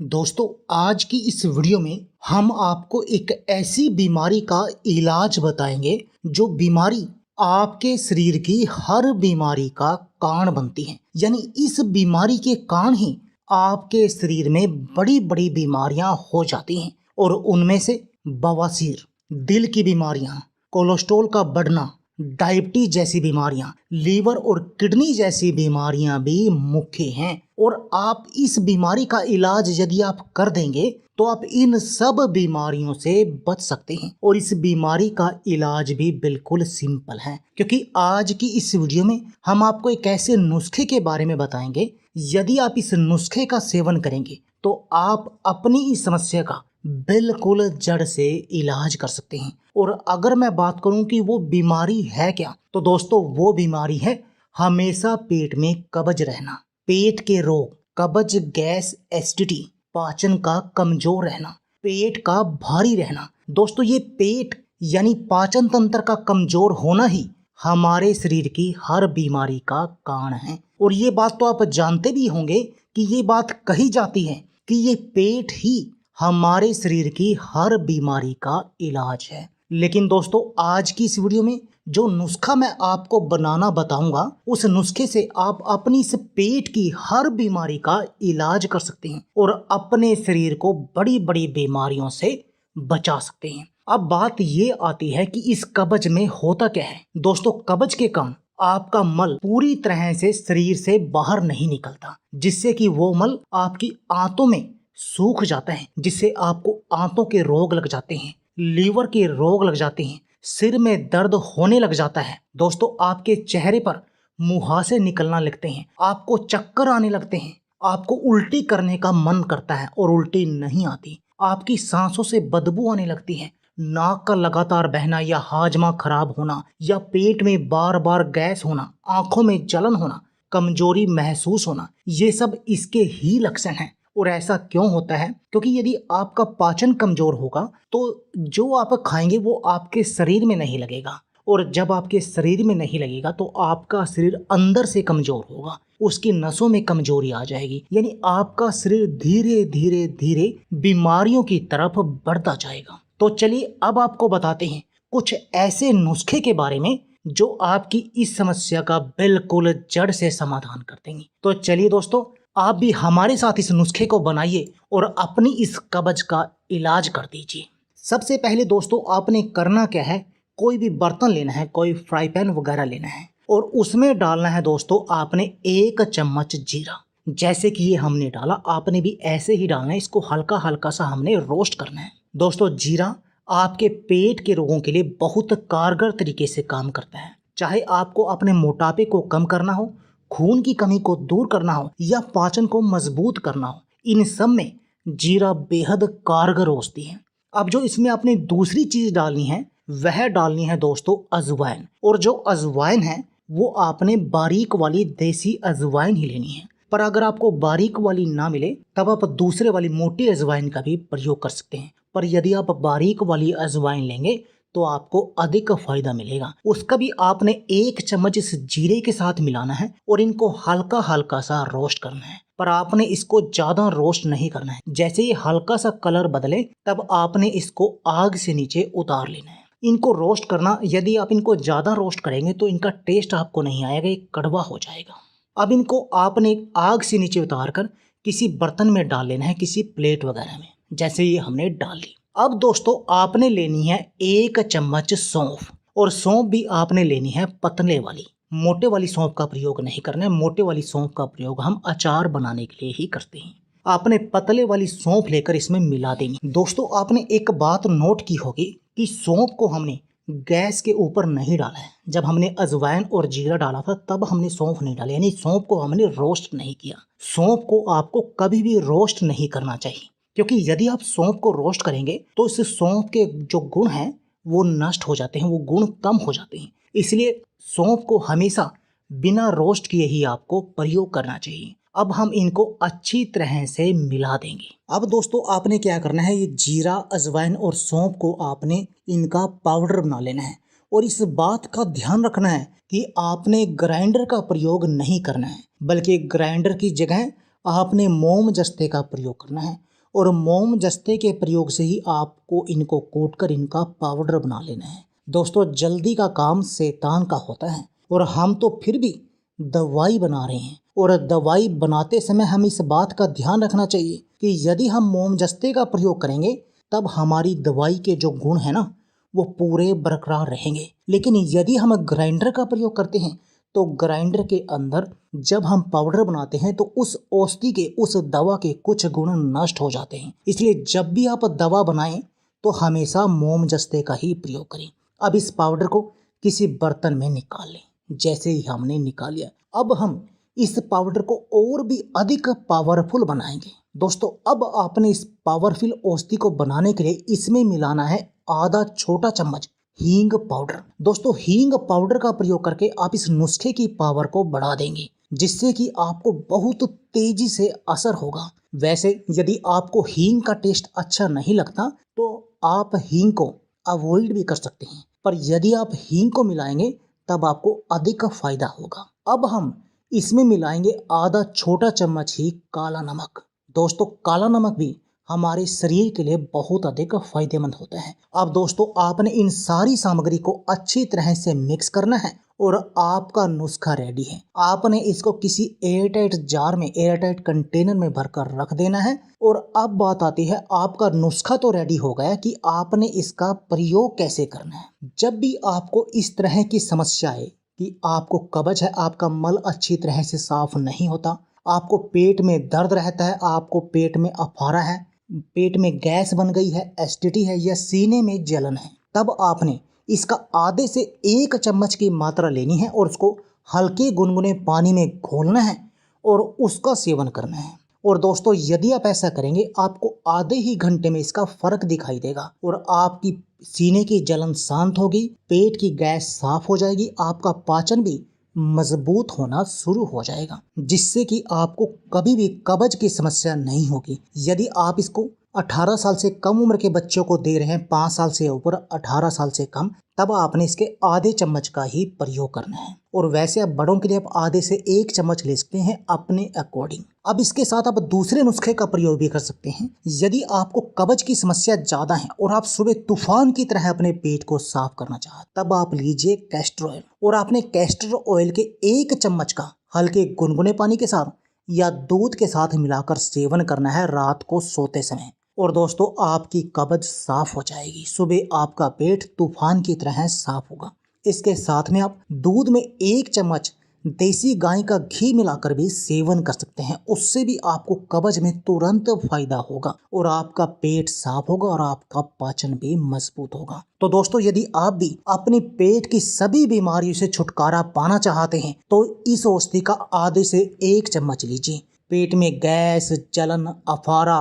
दोस्तों, आज की इस वीडियो में हम आपको एक ऐसी बीमारी का इलाज बताएंगे जो बीमारी आपके शरीर की हर बीमारी का कारण बनती है। यानी इस बीमारी के कारण ही आपके शरीर में बड़ी बड़ी बीमारियां हो जाती हैं और उनमें से बवासीर, दिल की बीमारियां, कोलेस्ट्रॉल का बढ़ना, डायबिटीज जैसी बीमारियां, लीवर और किडनी जैसी बीमारियां भी मुख्य हैं। और आप इस बीमारी का इलाज यदि आप कर देंगे तो आप इन सब बीमारियों से बच सकते हैं। और इस बीमारी का इलाज भी बिल्कुल सिंपल है, क्योंकि आज की इस वीडियो में हम आपको एक ऐसे नुस्खे के बारे में बताएंगे, यदि आप इस नुस्खे का सेवन करेंगे तो आप अपनी इस समस्या का बिल्कुल जड़ से इलाज कर सकते हैं। और अगर मैं बात करूं कि वो बीमारी है क्या, तो दोस्तों वो बीमारी है हमेशा पेट में कब्ज रहना, पेट के रोग, कब्ज, गैस, एसिडिटी, पाचन का कमजोर रहना, पेट का भारी रहना। दोस्तों, ये पेट यानी पाचन तंत्र का कमजोर होना ही हमारे शरीर की हर बीमारी का कारण है। और ये बात तो आप जानते भी होंगे कि ये बात कही जाती है कि ये पेट ही हमारे शरीर की हर बीमारी का इलाज है। लेकिन दोस्तों, आज की इस वीडियो में जो नुस्खा मैं आपको बनाना बताऊंगा, उस नुस्खे से आप अपनी इस पेट की हर बीमारी का इलाज कर सकते हैं और अपने शरीर को बड़ी बड़ी बीमारियों से बचा सकते हैं। अब बात ये आती है कि इस कब्ज में होता क्या है। दोस्तों, कब्ज के कारण आपका मल पूरी तरह से शरीर से बाहर नहीं निकलता, जिससे कि वो मल आपकी आंतों में सूख जाता है, जिससे आपको आंतों के रोग लग जाते हैं, लीवर के रोग लग जाते हैं, सिर में दर्द होने लग जाता है। दोस्तों, आपके चेहरे पर मुहासे निकलना लगते हैं, आपको चक्कर आने लगते हैं, आपको उल्टी करने का मन करता है और उल्टी नहीं आती, आपकी सांसों से बदबू आने लगती है, नाक का लगातार बहना या हाजमा खराब होना या पेट में बार बार गैस होना, आंखों में जलन होना, कमजोरी महसूस होना, ये सब इसके ही लक्षण हैं। और ऐसा क्यों होता है? क्योंकि यदि आपका पाचन कमजोर होगा तो जो आप खाएंगे वो आपके शरीर में नहीं लगेगा, और जब आपके शरीर में नहीं लगेगा तो आपका शरीर अंदर से कमजोर होगा, उसकी नसों में कमजोरी आ जाएगी, यानी आपका शरीर धीरे धीरे धीरे बीमारियों की तरफ बढ़ता जाएगा। तो चलिए अब आपको बताते हैं कुछ ऐसे नुस्खे के बारे में जो आपकी इस समस्या का बिल्कुल जड़ से समाधान कर देंगे। तो चलिए दोस्तों, आप भी हमारे साथ इस नुस्खे को बनाइए और अपनी इस कब्ज का इलाज कर दीजिए। सबसे पहले दोस्तों, आपने करना क्या है, कोई भी बर्तन लेना है, कोई फ्राई पैन वगैरह लेना है और उसमें डालना है दोस्तों आपने 1 चम्मच जीरा। जैसे कि ये हमने डाला, आपने भी ऐसे ही डालना है। इसको हल्का हल्का सा हमने रोस्ट करना है। दोस्तों, जीरा आपके पेट के रोगों के लिए बहुत कारगर तरीके से काम करता है। चाहे आपको अपने मोटापे को कम करना हो, खून की कमी को दूर करना हो या पाचन को मजबूत करना हो, इन सब में जीरा बेहद कारगर औषधि है। अब जो इसमें आपने दूसरी चीज डालनी है वह डालनी है दोस्तों अजवाइन। और जो अजवाइन है वो आपने बारीक वाली देसी अजवाइन ही लेनी है। पर अगर आपको बारीक वाली ना मिले तब आप दूसरे वाली मोटी अजवाइन का भी प्रयोग कर सकते हैं। पर यदि आप बारीक वाली अजवाइन लेंगे तो आपको अधिक फायदा मिलेगा। उसका भी आपने 1 चम्मच इस जीरे के साथ मिलाना है और इनको हल्का हल्का सा रोस्ट करना है। पर आपने इसको ज्यादा रोस्ट नहीं करना है। जैसे ही हल्का सा कलर बदले तब आपने इसको आग से नीचे उतार लेना है। इनको रोस्ट करना, यदि आप इनको ज्यादा रोस्ट करेंगे तो इनका टेस्ट आपको नहीं आएगा, ये कड़वा हो जाएगा। अब इनको आपने आग से नीचे उतार कर किसी बर्तन में डाल लेना है, किसी प्लेट वगैरह में। जैसे ये हमने डाल ली। अब दोस्तों, आपने लेनी है 1 चम्मच सौंफ, और सौंफ भी आपने लेनी है पतले वाली, मोटे वाली सौंफ का प्रयोग नहीं करना है। मोटे वाली सौंफ का प्रयोग हम अचार बनाने के लिए ही करते हैं। आपने पतले वाली सौंफ लेकर इसमें मिला देनी। दोस्तों, आपने एक बात नोट की होगी कि सौंफ को हमने गैस के ऊपर नहीं डाला है। जब हमने अजवाइन और जीरा डाला था तब हमने सौंफ नहीं डाला, यानी सौंफ को हमने रोस्ट नहीं किया। सौंफ को आपको कभी भी रोस्ट नहीं करना चाहिए, क्योंकि यदि आप सौंफ को रोस्ट करेंगे तो इस सौंफ के जो गुण हैं वो नष्ट हो जाते हैं, वो गुण कम हो जाते हैं। इसलिए सौंफ को हमेशा बिना रोस्ट किए ही आपको प्रयोग करना चाहिए। अब हम इनको अच्छी तरह से मिला देंगे। अब दोस्तों, आपने क्या करना है, ये जीरा, अजवाइन और सौंफ को आपने इनका पाउडर बना लेना है। और इस बात का ध्यान रखना है कि आपने ग्राइंडर का प्रयोग नहीं करना है, बल्कि ग्राइंडर की जगह आपने मोम जस्ते का प्रयोग करना है। और मोम जस्ते के प्रयोग से ही आपको इनको कोट कर इनका पाउडर बना लेना है। दोस्तों, जल्दी का काम शैतान का होता है और हम तो फिर भी दवाई बना रहे हैं। और दवाई बनाते समय हम इस बात का ध्यान रखना चाहिए कि यदि हम मोम जस्ते का प्रयोग करेंगे तब हमारी दवाई के जो गुण है ना वो पूरे बरकरार रहेंगे। लेकिन यदि हम ग्राइंडर का प्रयोग करते हैं तो ग्राइंडर के अंदर जब हम पाउडर बनाते हैं तो उस औषधि के, उस दवा के कुछ गुण नष्ट हो जाते हैं। इसलिए जब भी आप दवा बनाएं तो हमेशा मोम जस्ते का ही प्रयोग करें। अब इस पाउडर को किसी बर्तन में निकाल लें। जैसे ही हमने निकाल लिया, अब हम इस पाउडर को और भी अधिक पावरफुल बनाएंगे। दोस्तों, अब आपने इस पावरफुल औषधि को बनाने के लिए इसमें मिलाना है आधा छोटा चम्मच हींग पाउडर। दोस्तों, हींग पाउडर का प्रयोग करके आप इस नुस्खे की पावर को बढ़ा देंगे, जिससे कि आपको बहुत तेजी से असर होगा। वैसे यदि आपको हींग का टेस्ट अच्छा नहीं लगता तो आप हींग को अवॉइड भी कर सकते हैं, पर यदि आप हींग को मिलाएंगे तब आपको अधिक फायदा होगा। अब हम इसमें मिलाएंगे आधा छोटा चम्मच ही काला नमक। दोस्तों, काला नमक भी हमारे शरीर के लिए बहुत अधिक फायदेमंद होता है। अब दोस्तों, आपने इन सारी सामग्री को अच्छी तरह से मिक्स करना है और आपका नुस्खा रेडी है। आपने इसको किसी एयरटाइट जार में, एयरटाइट कंटेनर में भरकर रख देना है। और अब बात आती है, आपका नुस्खा तो रेडी हो गया कि आपने इसका प्रयोग कैसे करना है। जब भी आपको इस तरह की समस्या आए कि आपको कब्ज है, आपका मल अच्छी तरह से साफ नहीं होता, आपको पेट में दर्द रहता है, आपको पेट में अफारा है, पेट में गैस बन गई है, एसिडिटी है या सीने में जलन है, तब आपने इसका आधे से 1 चम्मच की मात्रा लेनी है और उसको हल्के गुनगुने पानी में घोलना है और उसका सेवन करना है। और दोस्तों, यदि आप ऐसा करेंगे आपको आधे ही घंटे में इसका फर्क दिखाई देगा और आपकी सीने की जलन शांत होगी, पेट की गैस साफ हो जाएगी, आपका पाचन भी मजबूत होना शुरू हो जाएगा, जिससे कि आपको कभी भी कब्ज की समस्या नहीं होगी। यदि आप इसको 18 साल से कम उम्र के बच्चों को दे रहे हैं, 5 साल से ऊपर, 18 साल से कम, तब आपने इसके आधे चम्मच का ही प्रयोग करना है। और वैसे आप बड़ों के लिए आप आधे से 1 चम्मच ले सकते हैं अपने अकॉर्डिंग। अब इसके साथ आप दूसरे नुस्खे का प्रयोग भी कर सकते हैं। यदि आपको कब्ज की समस्या ज़्यादा है और आप सुबह तूफान की तरह अपने पेट को साफ करना चाहते, तब आप लीजिए कैस्टर ऑयल और आपने कैस्टर ऑयल के 1 चम्मच का हल्के गुनगुने पानी के साथ या दूध के साथ मिलाकर सेवन करना है रात को सोते समय। और दोस्तों, आपकी कब्ज साफ हो जाएगी, सुबह आपका पेट तूफान की तरह साफ होगा। इसके साथ में आप दूध में 1 चम्मच देसी गाय का घी मिलाकर भी सेवन कर सकते हैं। उससे भी आपको कब्ज में तुरंत फायदा होगा और आपका पेट साफ होगा और आपका पाचन भी मजबूत होगा। तो दोस्तों, यदि आप भी अपनी पेट की सभी बीमारियों से छुटकारा पाना चाहते हैं तो इस औषधि का आधे से 1 चम्मच लीजिए। पेट में गैस, जलन, अफारा,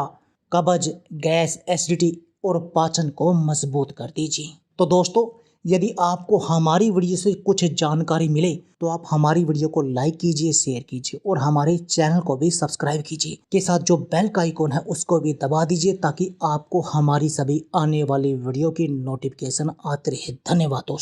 कब्ज, गैस, एसिडिटी और पाचन को मजबूत कर दीजिए। तो दोस्तों, यदि आपको हमारी वीडियो से कुछ जानकारी मिले तो आप हमारी वीडियो को लाइक कीजिए, शेयर कीजिए और हमारे चैनल को भी सब्सक्राइब कीजिए। के साथ जो बेल का आइकॉन है उसको भी दबा दीजिए ताकि आपको हमारी सभी आने वाली वीडियो की नोटिफिकेशन आती रहे। धन्यवाद दोस्तों।